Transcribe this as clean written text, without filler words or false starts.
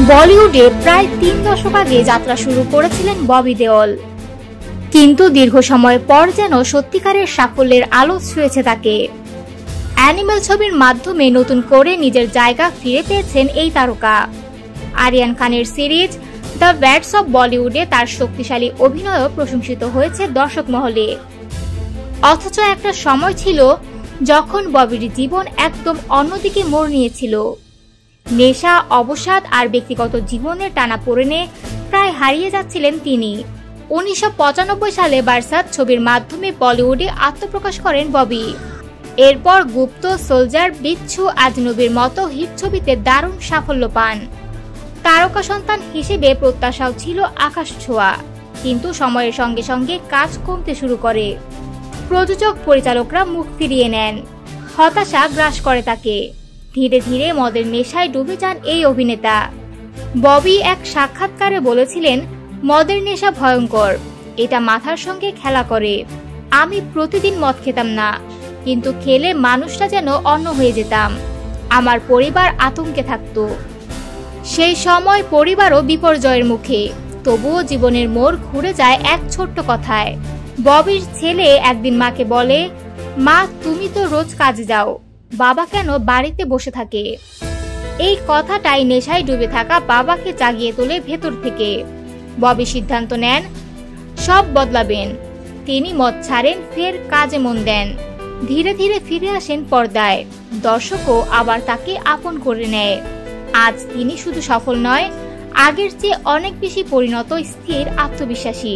বলিউডে প্রায় ৩ দশক আগে যাত্রা শুরু করেছিলেন ববি দেওল, কিন্তু দীর্ঘ সময় পর যেন সত্যিকারের সাফল্যের আলো ছুঁয়েছে তাকে। অ্যানিমেল ছবির মাধ্যমে নতুন করে নিজের জায়গা ফিরে পেয়েছেন এই তারকা। আরিয়ান খানের সিরিজ দ্য ব্যাটস অব বলিউডে তার শক্তিশালী অভিনয়ও প্রশংসিত হয়েছে দর্শক মহলে। অথচ একটা সময় ছিল যখন ববির জীবন একদম অন্যদিকে মোড় নিয়েছিল। নেশা, অবসাদ আর ব্যক্তিগত জীবনের টানাপোড়েনে প্রায় হারিয়ে যাচ্ছিলেন তিনি। 1995 সালে বারসাত ছবির মাধ্যমে বলিউডে আত্মপ্রকাশ করেন ববি। এরপর গুপ্ত, সোলজার, বিচ্ছু, আজনবীর মতো হিট ছবিতে দারুণ সাফল্য পান। তারকা সন্তান হিসেবে প্রত্যাশাও ছিল আকাশ ছোঁয়া, কিন্তু সময়ের সঙ্গে সঙ্গে কাজ কমতে শুরু করে। প্রযোজক, পরিচালকরা মুখ ফিরিয়ে নেন, হতাশা গ্রাস করে তাকে। ধীরে ধীরে মদের নেশায় ডুবে যান এই অভিনেতা। ববি এক সাক্ষাৎকারে বলেছিলেন, মদের নেশা ভয়ঙ্কর, এটা মাথার সঙ্গে খেলা করে। আমি প্রতিদিন মদ খেতাম না, কিন্তু খেলে মানুষটা যেন অন্য হয়ে যেতাম। আমার পরিবার আতঙ্কে থাকতো। সেই সময় পরিবারও বিপর্যয়ের মুখে, তবুও জীবনের মোড় ঘুরে যায় এক ছোট্ট কথায়। ববির ছেলে একদিন মাকে বলে, মা তুমি তো রোজ কাজে যাও, বাবা কেন বাড়িতে বসে থাকে? এই কথাটাই নেশায় ডুবে থাকা বাবাকে জাগিয়ে তোলে ভেতর থেকে। ববি সিদ্ধান্ত নেন সব বদলাবেন। তিনি মদ ছাড়েন, ফের কাজে মন দেন। ধীরে ধীরে ফিরে আসেন পর্দায়। দর্শকও আবার তাকে আপন করে নেয়। আজ তিনি শুধু সফল নয়, আগের চেয়ে অনেক বেশি পরিণত, স্থির, আত্মবিশ্বাসী।